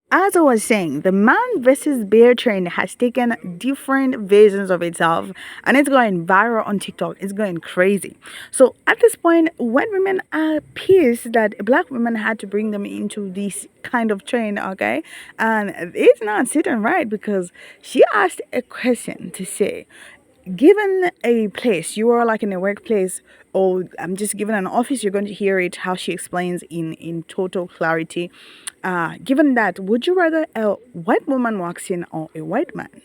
As I was saying, the man versus bear trend has taken different versions of itself and it's going viral on TikTok. It's going crazy. So at this point, when women are pissed that black women had to bring them into this kind of trend, okay, and it's not sitting right because she asked a question to say, given a place, you are like in a workplace, or I'm just given an office, you're going to hear it how she explains in total clarity. Given that, would you rather a white woman walks in or a white man?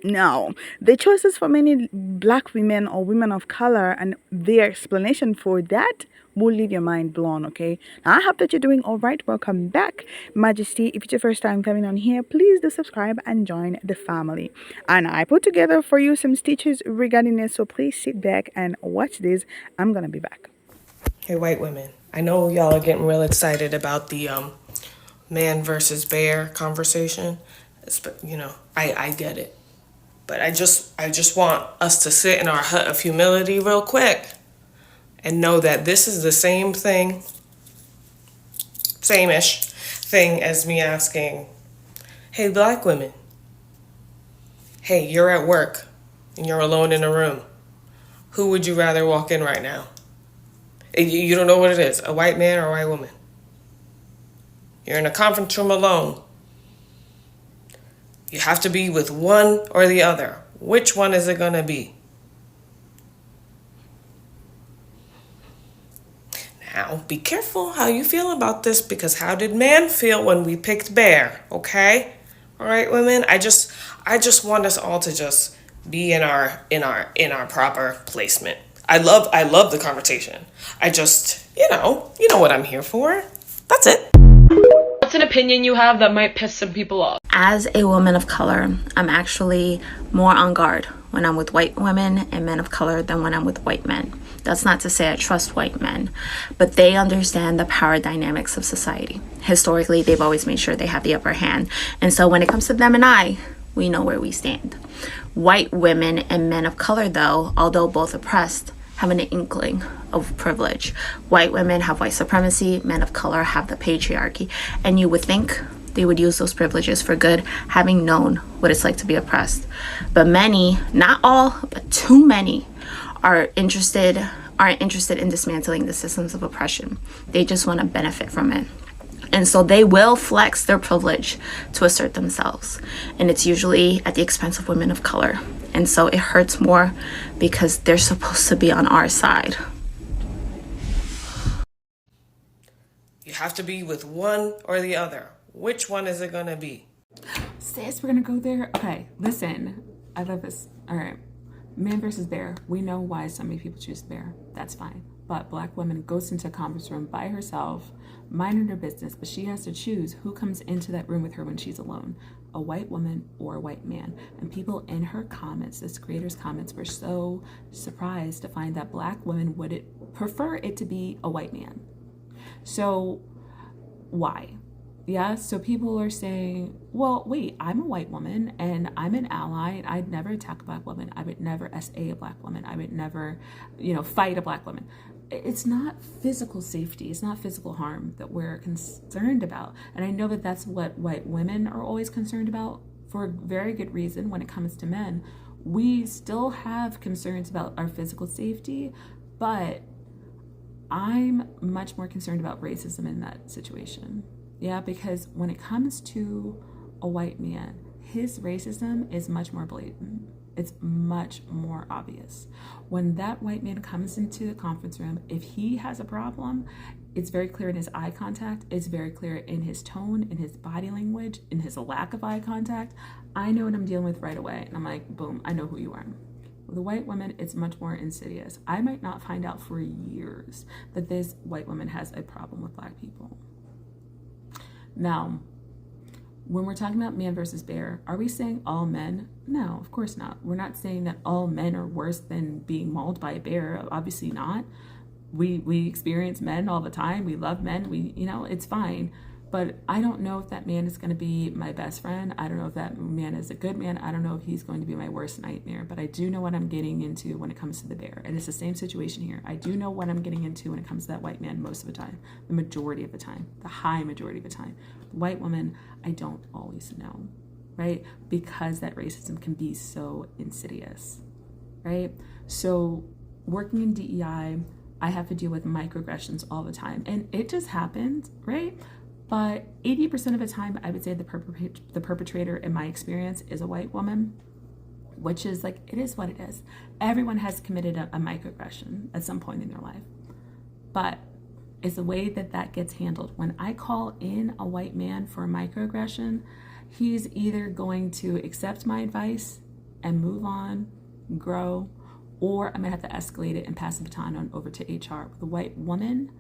No, the choices for many black women or women of color and their explanation for that will leave your mind blown, okay? Now, I hope that you're doing all right. Welcome back, Majesty. If it's your first time coming on here, please do subscribe and join the family. And I put together for you some stitches regarding this, so please sit back and watch this. I'm gonna be back. Hey, white women. I know y'all are getting real excited about the man versus bear conversation. I get it. But I just want us to sit in our hut of humility real quick and know that this is the same thing, same-ish thing as me asking, hey, black women, hey, you're at work and you're alone in a room. Who would you rather walk in right now? You don't know what it is, a white man or a white woman. You're in a conference room alone. You have to be with one or the other. Which one is it going to be? Now, be careful how you feel about this, because how did man feel when we picked bear, okay? All right, women, I just want us all to just be in our proper placement. I love the conversation. I just, you know what I'm here for. That's it. What's an opinion you have that might piss some people off? As a woman of color, I'm actually more on guard when I'm with white women and men of color than when I'm with white men. That's not to say I trust white men, but they understand the power dynamics of society. Historically, they've always made sure they have the upper hand. And so when it comes to them and I, we know where we stand. White women and men of color, though, although both oppressed, have an inkling of privilege. White women have white supremacy, men of color have the patriarchy, and you would think they would use those privileges for good, having known what it's like to be oppressed. But many, not all, but too many, aren't interested in dismantling the systems of oppression. They just want to benefit from it. And so they will flex their privilege to assert themselves. And it's usually at the expense of women of color. And so it hurts more because they're supposed to be on our side. You have to be with one or the other. Which one is it going to be? Sis, we're gonna go there. Okay, listen. I love this. All right. Man versus bear. We know why so many people choose bear. That's fine. But black woman goes into a conference room by herself, minding her business, but she has to choose who comes into that room with her when she's alone, a white woman or a white man. And people in her comments, this creator's comments, were so surprised to find that black women would prefer it to be a white man. So why? Yeah, so people are saying, well, wait, I'm a white woman and I'm an ally and I'd never attack a black woman. I would never SA a black woman. I would never, fight a black woman. It's not physical safety. It's not physical harm that we're concerned about. And I know that that's what white women are always concerned about for a very good reason. When it comes to men, we still have concerns about our physical safety, but I'm much more concerned about racism in that situation. Yeah, because when it comes to a white man, his racism is much more blatant. It's much more obvious. When that white man comes into the conference room, if he has a problem, it's very clear in his eye contact. It's very clear in his tone, in his body language, in his lack of eye contact. I know what I'm dealing with right away. And I'm like, boom, I know who you are. With a white woman, it's much more insidious. I might not find out for years that this white woman has a problem with black people. Now, when we're talking about man versus bear, are we saying all men? No, of course not. We're not saying that all men are worse than being mauled by a bear. Obviously not. We experience men all the time. We love men. It's fine. But I don't know if that man is going to be my best friend. I don't know if that man is a good man. I don't know if he's going to be my worst nightmare. But I do know what I'm getting into when it comes to the bear. And it's the same situation here. I do know what I'm getting into when it comes to that white man most of the time, the majority of the time, the high majority of the time. The white woman, I don't always know, right? Because that racism can be so insidious, right? So working in DEI, I have to deal with microaggressions all the time. And it just happens, right? But 80% of the time, I would say the perpetrator, in my experience, is a white woman, which is like, it is what it is. Everyone has committed a microaggression at some point in their life. But it's the way that that gets handled. When I call in a white man for a microaggression, he's either going to accept my advice and move on, grow, or I'm gonna have to escalate it and pass the baton on over to HR. With a white woman,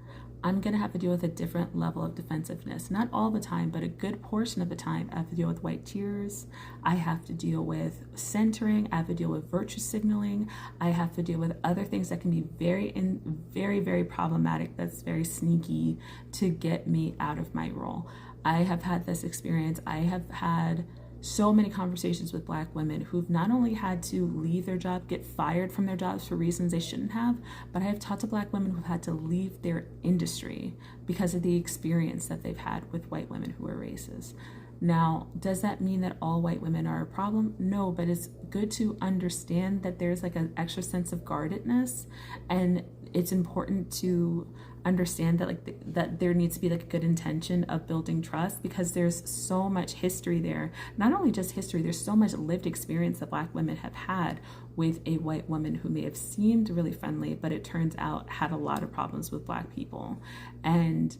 I'm gonna have to deal with a different level of defensiveness. Not all the time, but a good portion of the time. I have to deal with white tears. I have to deal with centering. I have to deal with virtue signaling. I have to deal with other things that can be very problematic. That's very sneaky to get me out of my role. I have had this experience. I have had so many conversations with Black women who've not only had to leave their job, get fired from their jobs for reasons they shouldn't have, but I have talked to Black women who've had to leave their industry because of the experience that they've had with white women who are racist. Now, does that mean that all white women are a problem? No, but it's good to understand that there's like an extra sense of guardedness, and it's important to understand that that there needs to be like a good intention of building trust, because there's so much history there. Not only just history, there's so much lived experience that Black women have had with a white woman who may have seemed really friendly, but it turns out had a lot of problems with Black people. And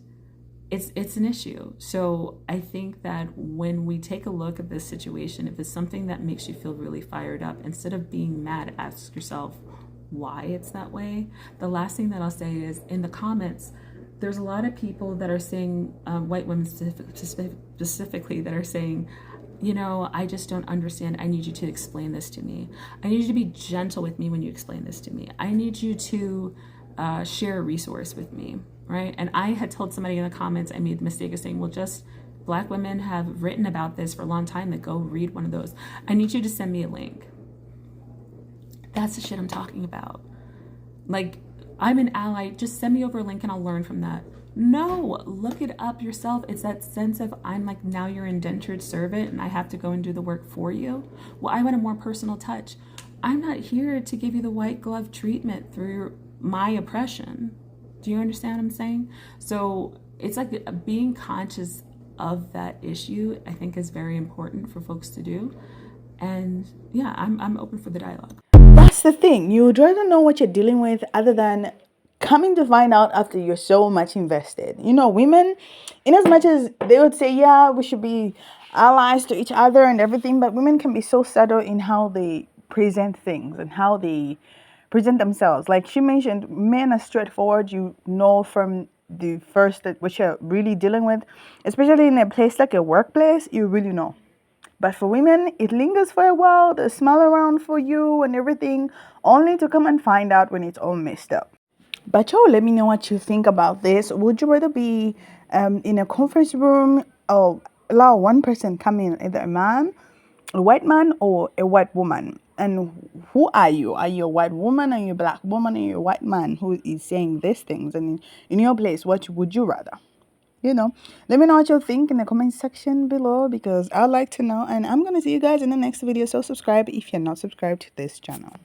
it's an issue. So I think that when we take a look at this situation, if it's something that makes you feel really fired up, instead of being mad, ask yourself why it's that way. The last thing that I'll say is, in the comments, there's a lot of people that are saying, white women specifically, that are saying, you know, I just don't understand. I need you to explain this to me. I need you to be gentle with me when you explain this to me. I need you to share a resource with me. Right? And I had told somebody in the comments, I made the mistake of saying, well, just Black women have written about this for a long time, that go read one of those. I need you to send me a link. That's the shit I'm talking about. Like, I'm an ally, just send me over a link and I'll learn from that. No, look it up yourself. It's that sense of, I'm like now your indentured servant and I have to go and do the work for you. Well, I want a more personal touch. I'm not here to give you the white glove treatment through my oppression. Do you understand what I'm saying? So it's like being conscious of that issue, I think, is very important for folks to do. And yeah, I'm open for the dialogue. That's the thing. You would rather know what you're dealing with other than coming to find out after you're so much invested. You know, women, in as much as they would say, yeah, we should be allies to each other and everything, but women can be so subtle in how they present things and how they present themselves. Like she mentioned, men are straightforward. You know from the first that what you're really dealing with, especially in a place like a workplace, you really know. But for women, it lingers for a while. They smile around for you and everything, only to come and find out when it's all messed up. But yo, let me know what you think about this. Would you rather be in a conference room or allow one person come in, either a man, a white man, or a white woman? And who are you? Are you a white woman? Are you a Black woman? Are you a white man who is saying these things? And in your place, what would you rather? You know, let me know what you think in the comment section below, because I'd like to know. And I'm going to see you guys in the next video. So subscribe if you're not subscribed to this channel.